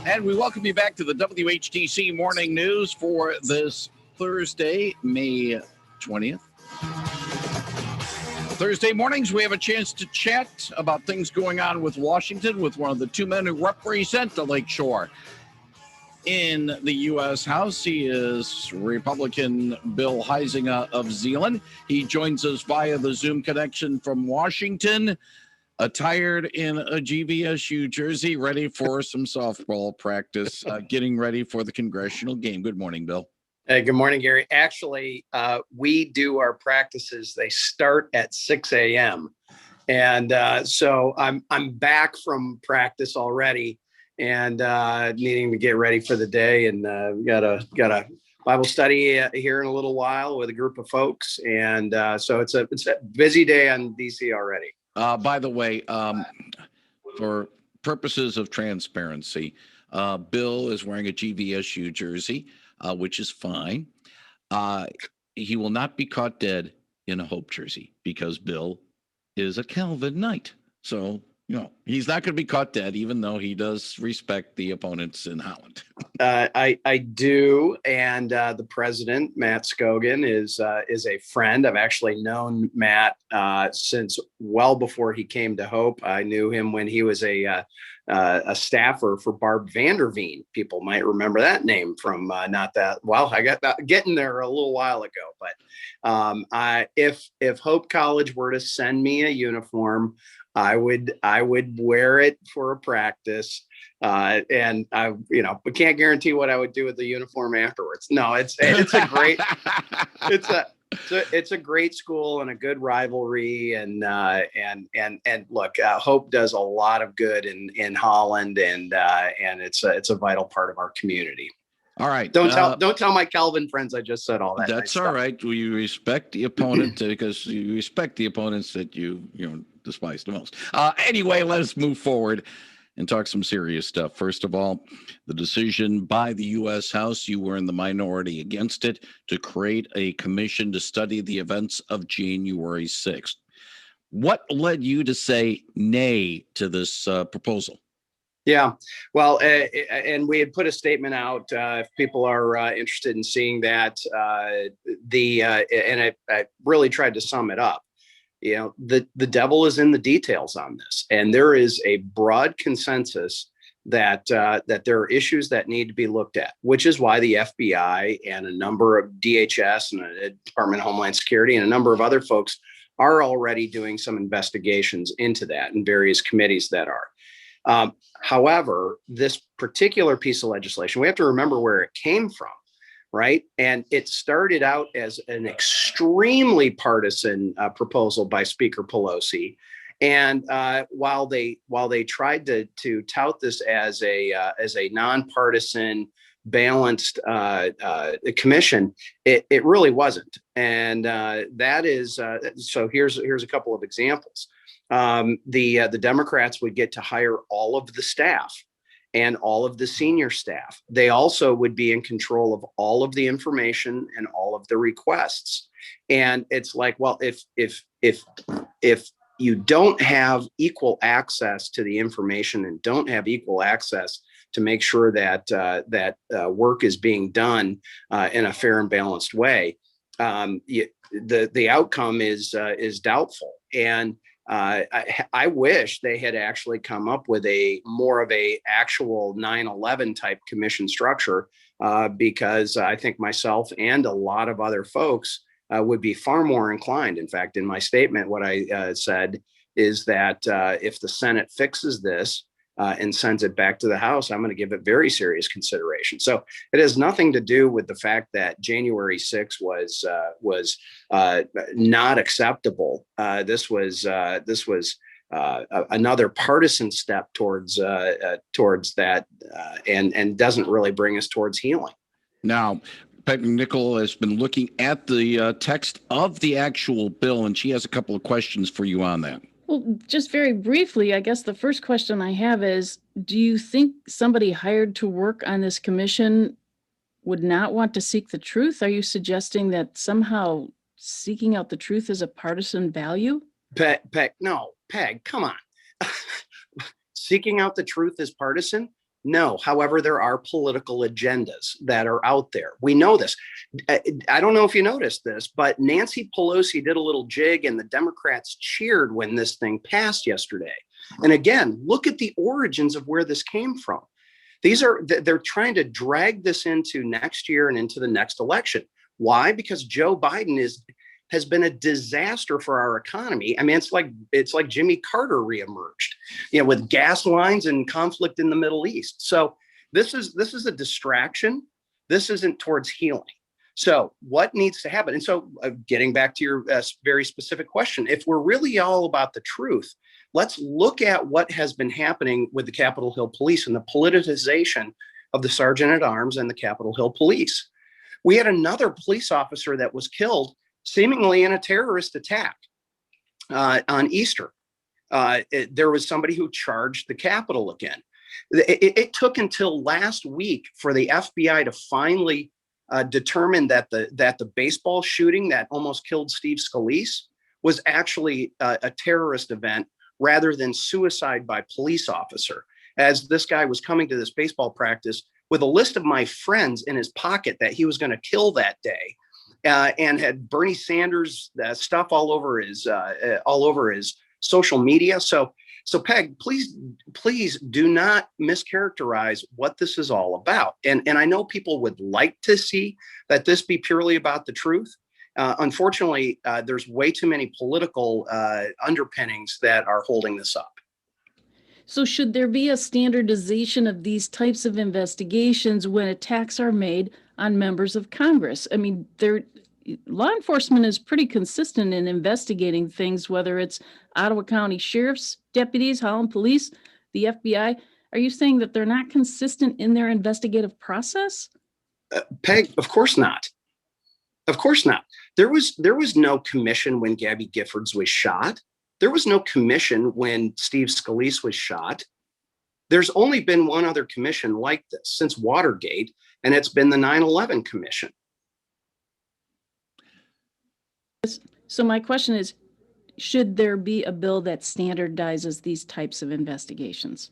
And we welcome you back to the WHTC Morning News for this Thursday, May 20th. Thursday mornings, we have a chance to chat about things going on with Washington with one of the two men who represent the Lakeshore in the U.S. House. He is Republican Bill Huizenga of R-Zeeland. He joins us via the Zoom connection from Washington, attired in a GVSU jersey, ready for some softball practice, getting ready for the congressional game. Good morning, Bill. Hey, good morning, Gary. Actually, we do our practices. They start at 6 a.m. And so I'm back from practice already and needing to get ready for the day. And got a Bible study here in a little while with a group of folks. And so it's a busy day on DC already. By the way, for purposes of transparency, Bill is wearing a GVSU jersey, which is fine. He will not be caught dead in a Hope jersey because Bill is a Calvin Knight. So, he's not going to be caught dead, even though he does respect the opponents in Holland. I do. And the president, Matt Scogan, is a friend. I've actually known Matt since well before he came to Hope. I knew him when he was a staffer for Barb Vanderveen. People might remember that name from not that. Well, I got getting there a little while ago. But if Hope College were to send me a uniform, I would wear it for a practice. And I, but can't guarantee what I would do with the uniform afterwards. No, it's a great, it's a great school and a good rivalry. And look, Hope does a lot of good in Holland, and it's a vital part of our community. All right. Don't tell my Calvin friends I just said all that. That's nice all right. Well, you respect the opponent because you respect the opponents that you despise the most. Anyway, let's move forward and talk some serious stuff. First of all, the decision by the U.S. House, you were in the minority against it, to create a commission to study the events of January 6th. What led you to say nay to this proposal? Yeah, well, and we had put a statement out. If people are interested in seeing that, and I really tried to sum it up. The devil is in the details on this, and there is a broad consensus that there are issues that need to be looked at, which is why the FBI and a number of DHS and the Department of Homeland Security and a number of other folks are already doing some investigations into that, and various committees that are. However, this particular piece of legislation, we have to remember where it came from, right? And it started out as an extremely partisan proposal by Speaker Pelosi. And while they tried to tout this as a nonpartisan, balanced commission, it really wasn't. And that is so. Here's a couple of examples. The Democrats would get to hire all of the staff and all of the senior staff. They also would be in control of all of the information and all of the requests. And it's like, well, if you don't have equal access to the information and don't have equal access to make sure that work is being done in a fair and balanced way, the outcome is doubtful. And I wish they had actually come up with more of a actual 9/11 type commission structure, because I think myself and a lot of other folks would be far more inclined. In fact, in my statement, what I said is that if the Senate fixes this and sends it back to the House, I'm going to give it very serious consideration. So it has nothing to do with the fact that January 6th was not acceptable. This was another partisan step towards that, and doesn't really bring us towards healing. Now, Peg Nickel has been looking at the text of the actual bill, and she has a couple of questions for you on that. Well, just very briefly, I guess the first question I have is, do you think somebody hired to work on this commission would not want to seek the truth? Are you suggesting that somehow seeking out the truth is a partisan value? Peg, come on. Seeking out the truth is partisan? No. However, there are political agendas that are out there. We know this. I don't know if you noticed this, but Nancy Pelosi did a little jig and the Democrats cheered when this thing passed yesterday. And again, look at the origins of where this came from. They're trying to drag this into next year and into the next election. Why? Because Joe Biden has been a disaster for our economy. I mean, it's like Jimmy Carter reemerged, with gas lines and conflict in the Middle East. So this is a distraction. This isn't towards healing. So what needs to happen? And so getting back to your very specific question, if we're really all about the truth, let's look at what has been happening with the Capitol Hill Police and the politicization of the Sergeant at Arms and the Capitol Hill Police. We had another police officer that was killed seemingly in a terrorist attack on Easter. There was somebody who charged the Capitol again. It took until last week for the FBI to finally determine that the baseball shooting that almost killed Steve Scalise was actually a terrorist event rather than suicide by police officer. As this guy was coming to this baseball practice with a list of my friends in his pocket that he was going to kill that day, and had Bernie Sanders stuff all over his social media. So Peg, please do not mischaracterize what this is all about. And I know people would like to see that this be purely about the truth. Unfortunately, there's way too many political underpinnings that are holding this up. So should there be a standardization of these types of investigations when attacks are made on members of Congress? I mean, law enforcement is pretty consistent in investigating things, whether it's Ottawa County Sheriff's deputies, Holland Police, the FBI. Are you saying that they're not consistent in their investigative process? Peg, of course not. Of course not. There was no commission when Gabby Giffords was shot. There was no commission when Steve Scalise was shot. There's only been one other commission like this since Watergate, and it's been the 9/11 Commission. So my question is, should there be a bill that standardizes these types of investigations?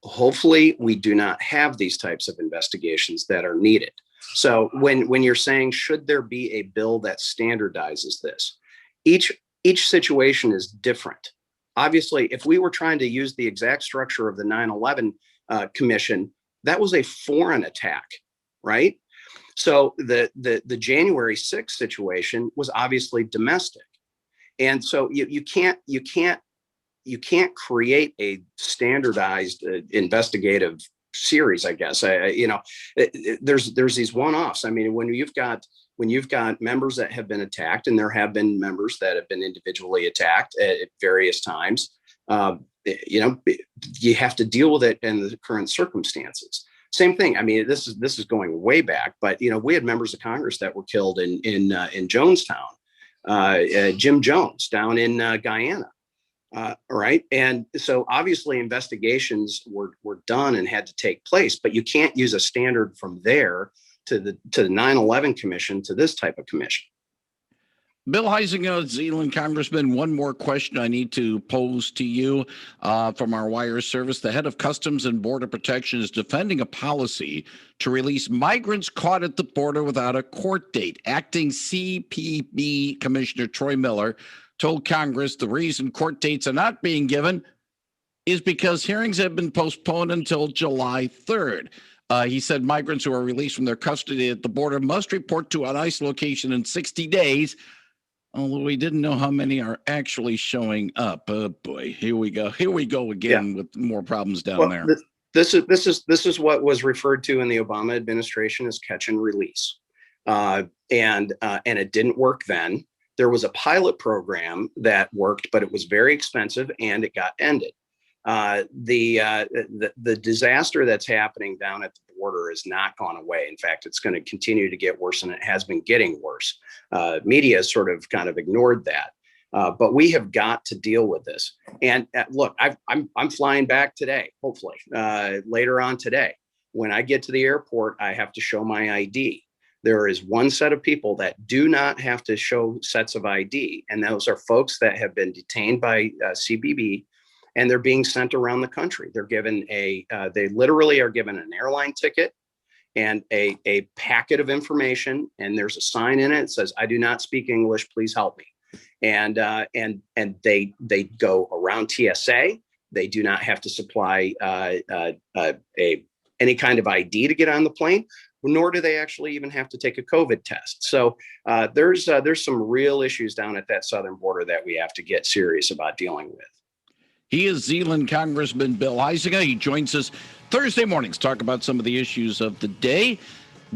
Hopefully, we do not have these types of investigations that are needed. So when you're saying, should there be a bill that standardizes this, each situation is different. Obviously, if we were trying to use the exact structure of the 9/11 Commission, that was a foreign attack, right? So the January 6th situation was obviously domestic. And so you can't create a standardized investigative series, I guess. There's these one-offs. I mean, when you've got members that have been attacked, and there have been members that have been individually attacked at various times, you have to deal with it in the current circumstances. Same thing. I mean, this is going way back, but we had members of Congress that were killed in Jonestown, Jim Jones down in Guyana. Right. And so obviously investigations were done and had to take place, but you can't use a standard from there to the 9/11 Commission to this type of commission. Bill Huizenga, Zeeland Congressman, one more question I need to pose to you from our wire service. The head of Customs and Border Protection is defending a policy to release migrants caught at the border without a court date. Acting CPB Commissioner Troy Miller told Congress the reason court dates are not being given is because hearings have been postponed until July 3rd. He said migrants who are released from their custody at the border must report to an ICE location in 60 days, although we didn't know how many are actually showing up. Oh boy, here we go again with more problems down there. This is what was referred to in the Obama administration as catch and release, and it didn't work then. There was a pilot program that worked, but it was very expensive and it got ended. The disaster that's happening down at the border has not gone away. In fact, it's going to continue to get worse, and it has been getting worse. Media has sort of kind of ignored that, but we have got to deal with this. And look, I'm flying back today, hopefully later on today. When I get to the airport, I have to show my ID. There is one set of people that do not have to show sets of ID, and those are folks that have been detained by CBP and they're being sent around the country. They're given they literally are given an airline ticket and a packet of information, and there's a sign in it that says, "I do not speak English, please help me." And they go around TSA. They do not have to supply any kind of ID to get on the plane, nor do they actually even have to take a COVID test. So there's some real issues down at that southern border that we have to get serious about dealing with. He is Zeeland Congressman Bill Huizenga. He joins us Thursday mornings, talk about some of the issues of the day.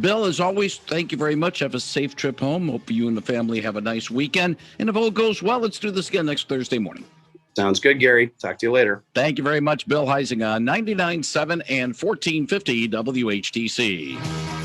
Bill, as always, thank you very much. Have a safe trip home. Hope you and the family have a nice weekend. And if all goes well, let's do this again next Thursday morning. Sounds good, Gary. Talk to you later. Thank you very much, Bill Huizenga, 99.7 and 1450 WHTC.